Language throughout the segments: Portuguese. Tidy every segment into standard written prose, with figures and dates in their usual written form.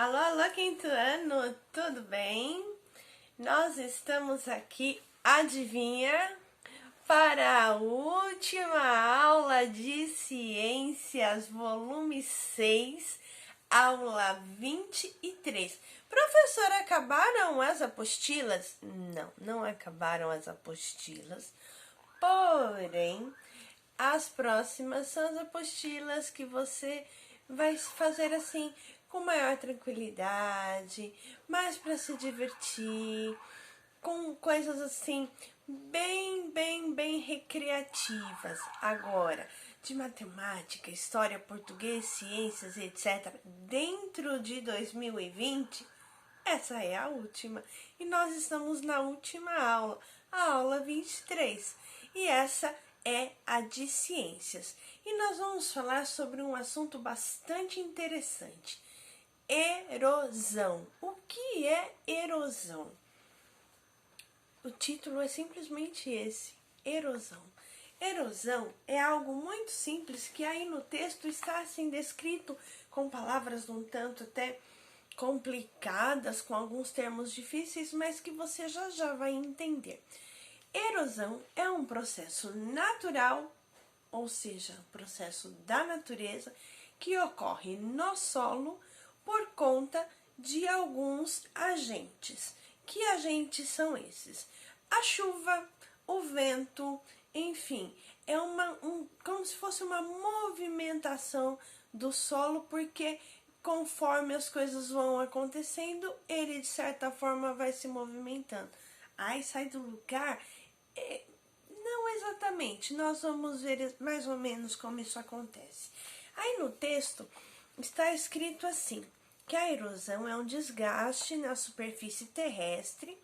Alô, alô, quinto ano, tudo bem? Nós estamos aqui, adivinha? Para a última aula de Ciências, volume 6, aula 23. Professora, acabaram as apostilas? Não, não acabaram as apostilas. Porém, as próximas são as apostilas que você vai fazer assim com maior tranquilidade, mais para se divertir, com coisas assim bem recreativas. Agora, de matemática, história, português, ciências, etc., dentro de 2020, essa é a última. E nós estamos na última aula, a aula 23. E essa é a de ciências. E nós vamos falar sobre um assunto bastante interessante. Erosão. O que é erosão? O título é simplesmente esse, erosão. Erosão é algo muito simples que aí no texto está assim descrito com palavras um tanto até complicadas, com alguns termos difíceis, mas que você já vai entender. Erosão é um processo natural, ou seja, um processo da natureza, que ocorre no solo por conta de alguns agentes. Que agentes são esses? A chuva, o vento, enfim, é como se fosse uma movimentação do solo, porque conforme as coisas vão acontecendo, ele de certa forma vai se movimentando. Ai, sai do lugar? Não exatamente, nós vamos ver mais ou menos como isso acontece. Aí no texto está escrito assim, que a erosão é um desgaste na superfície terrestre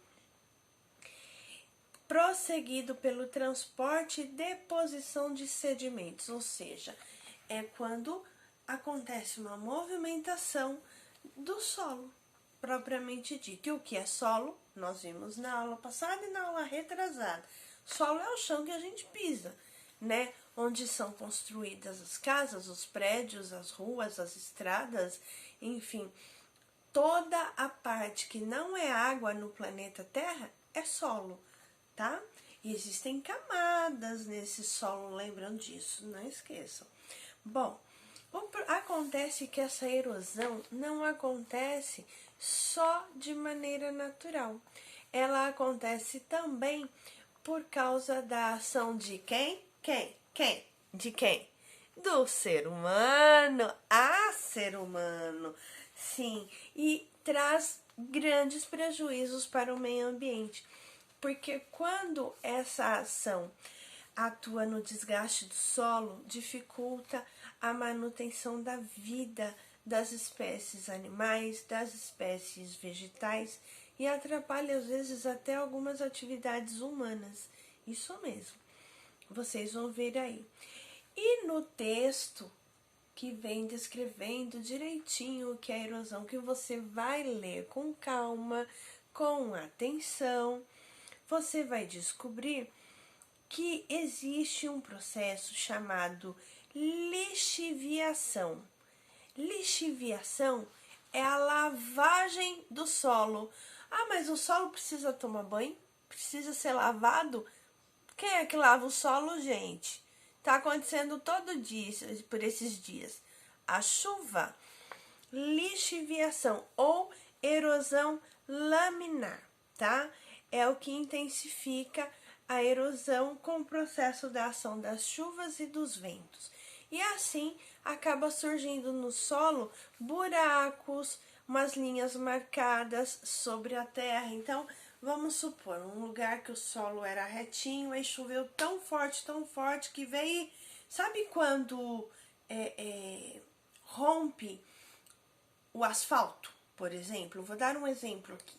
prosseguido pelo transporte e deposição de sedimentos, ou seja, é quando acontece uma movimentação do solo, propriamente dito. E o que é solo? Nós vimos na aula passada e na aula retrasada. Solo é o chão que a gente pisa, né? Onde são construídas as casas, os prédios, as ruas, as estradas, enfim. Toda a parte que não é água no planeta Terra é solo, tá? E existem camadas nesse solo, lembram disso, não esqueçam. Bom, acontece que essa erosão não acontece só de maneira natural. Ela acontece também por causa da ação de quem? De quem? Do ser humano, ser humano. Sim, e traz grandes prejuízos para o meio ambiente. Porque quando essa ação atua no desgaste do solo, dificulta a manutenção da vida das espécies animais, das espécies vegetais e atrapalha às vezes até algumas atividades humanas. Isso mesmo, vocês vão ver aí. E no texto que vem descrevendo direitinho o que é a erosão, que você vai ler com calma, com atenção, você vai descobrir que existe um processo chamado lixiviação. Lixiviação é a lavagem do solo. Ah, mas o solo precisa tomar banho? Precisa ser lavado? Quem é que lava o solo, gente? Tá acontecendo todo dia, por esses dias. A chuva. Lixiviação ou erosão laminar, tá? É o que intensifica a erosão com o processo da ação das chuvas e dos ventos. E assim acaba surgindo no solo buracos, umas linhas marcadas sobre a terra. Então, vamos supor, um lugar que o solo era retinho, aí choveu tão forte que veio. Sabe quando rompe o asfalto, por exemplo? Vou dar um exemplo aqui.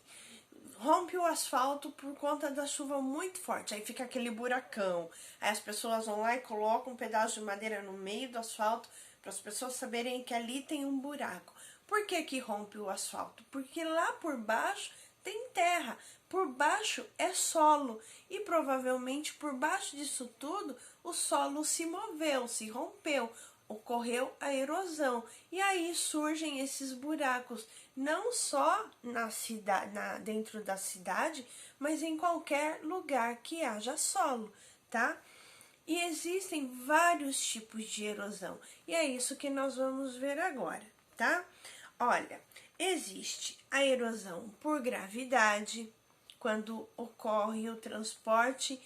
Rompe o asfalto por conta da chuva muito forte, aí fica aquele buracão. Aí as pessoas vão lá e colocam um pedaço de madeira no meio do asfalto para as pessoas saberem que ali tem um buraco. Por que que rompe o asfalto? Porque lá por baixo tem terra, por baixo é solo e provavelmente por baixo disso tudo o solo se moveu, se rompeu. ocorreu a erosão. E aí surgem esses buracos, não só na cidade, dentro da cidade, mas em qualquer lugar que haja solo, tá? E existem vários tipos de erosão, e é isso que nós vamos ver agora, tá? Olha, existe a erosão por gravidade, quando ocorre o transporte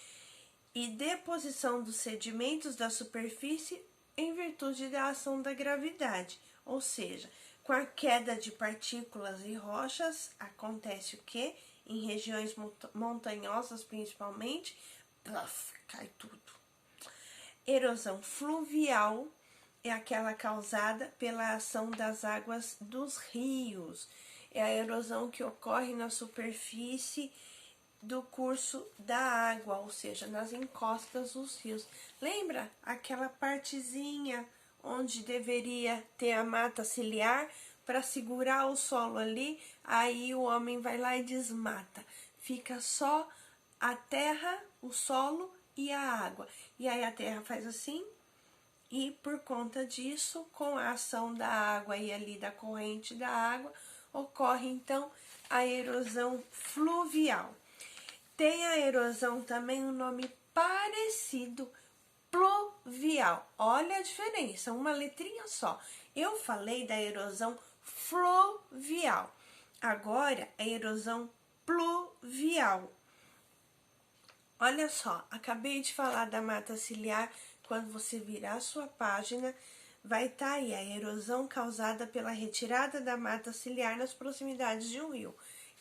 e deposição dos sedimentos da superfície em virtude da ação da gravidade, ou seja, com a queda de partículas e rochas, acontece o quê? Em regiões montanhosas principalmente, plaf, cai tudo. Erosão fluvial é aquela causada pela ação das águas dos rios. É a erosão que ocorre na superfície do curso da água, ou seja, nas encostas dos rios. Lembra aquela partezinha onde deveria ter a mata ciliar para segurar o solo ali? Aí o homem vai lá e desmata. Fica só a terra, o solo e a água. E aí a terra faz assim, e por conta disso, com a ação da água e ali da corrente da água, ocorre então a erosão fluvial. Tem a erosão também um nome parecido, pluvial. Olha a diferença, uma letrinha só. Eu falei da erosão fluvial. Agora é erosão pluvial. Olha só, acabei de falar da mata ciliar. Quando você virar a sua página, vai estar aí a erosão causada pela retirada da mata ciliar nas proximidades de um rio.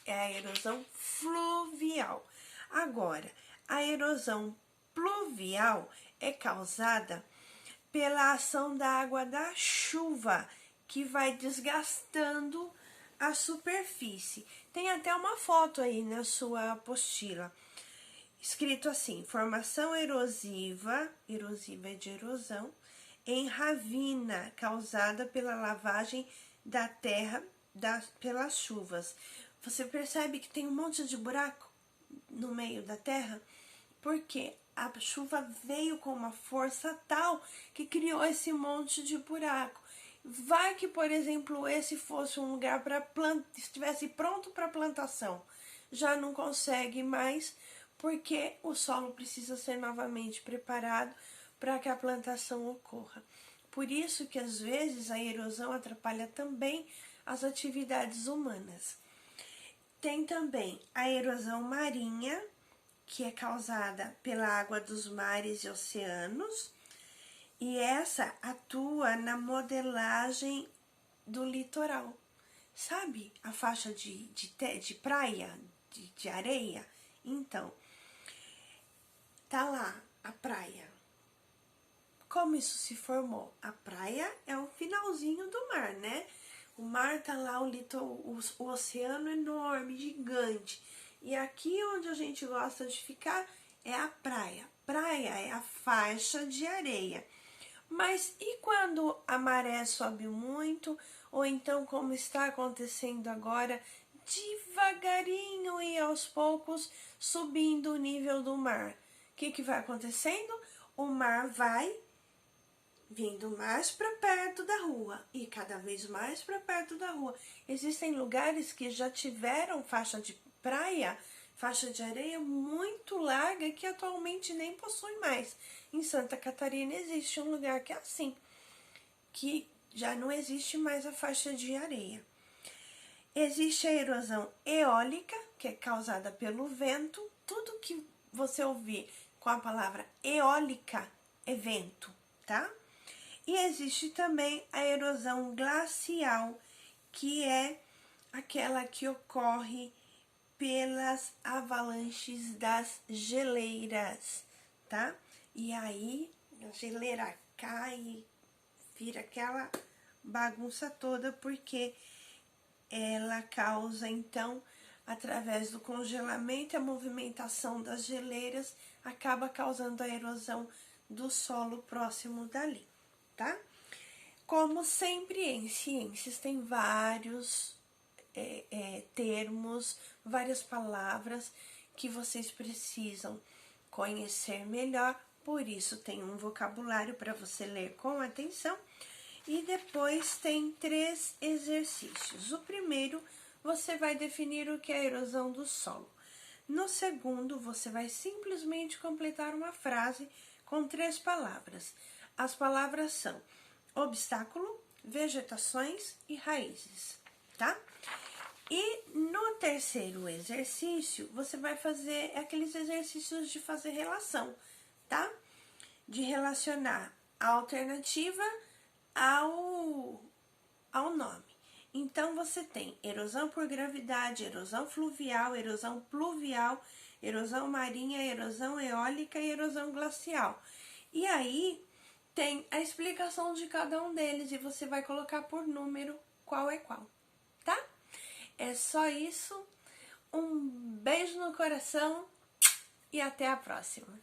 É a erosão fluvial. Agora, a erosão pluvial é causada pela ação da água da chuva, que vai desgastando a superfície. Tem até uma foto aí na sua apostila, escrito assim: formação erosiva, erosiva é de erosão, em ravina, causada pela lavagem da terra pelas chuvas. Você percebe que tem um monte de buraco no meio da terra? Porque a chuva veio com uma força tal que criou esse monte de buraco. Vai que, por exemplo, esse fosse um lugar para estivesse pronto para plantação, já não consegue mais, porque o solo precisa ser novamente preparado para que a plantação ocorra. Por isso que às vezes a erosão atrapalha também as atividades humanas. Tem também a erosão marinha, que é causada pela água dos mares e oceanos, e essa atua na modelagem do litoral. Sabe a faixa de praia, de areia? Então, tá lá a praia. Como isso se formou? A praia é um finalzinho do mar, né? O mar tá lá, o oceano enorme, gigante. E aqui onde a gente gosta de ficar é a praia. Praia é a faixa de areia. Mas e quando a maré sobe muito, ou então como está acontecendo agora, devagarinho e aos poucos subindo o nível do mar? O que vai acontecendo? O mar vai vindo mais para perto da rua e cada vez mais para perto da rua. Existem lugares que já tiveram faixa de praia, faixa de areia muito larga, que atualmente nem possui mais. Em Santa Catarina existe um lugar que é assim, que já não existe mais a faixa de areia. Existe a erosão eólica, que é causada pelo vento. Tudo que você ouvir com a palavra eólica é vento, tá? E existe também a erosão glacial, que é aquela que ocorre pelas avalanches das geleiras, tá? E aí a geleira cai, vira aquela bagunça toda, porque ela causa, então, através do congelamento e a movimentação das geleiras, acaba causando a erosão do solo próximo dali, tá? Como sempre em ciências, tem vários termos, várias palavras que vocês precisam conhecer melhor por isso tem um vocabulário para você ler com atenção. E depois tem 3 exercícios. O primeiro, você vai definir o que é erosão do solo. No segundo, você vai simplesmente completar uma frase com 3 palavras. As palavras são obstáculo, vegetações e raízes, tá? E no terceiro exercício, você vai fazer aqueles exercícios de fazer relação, tá? De relacionar a alternativa ao nome. Então, você tem erosão por gravidade, erosão fluvial, erosão pluvial, erosão marinha, erosão eólica e erosão glacial. E aí, tem a explicação de cada um deles e você vai colocar por número qual é qual, tá? É só isso. Um beijo no coração e até a próxima.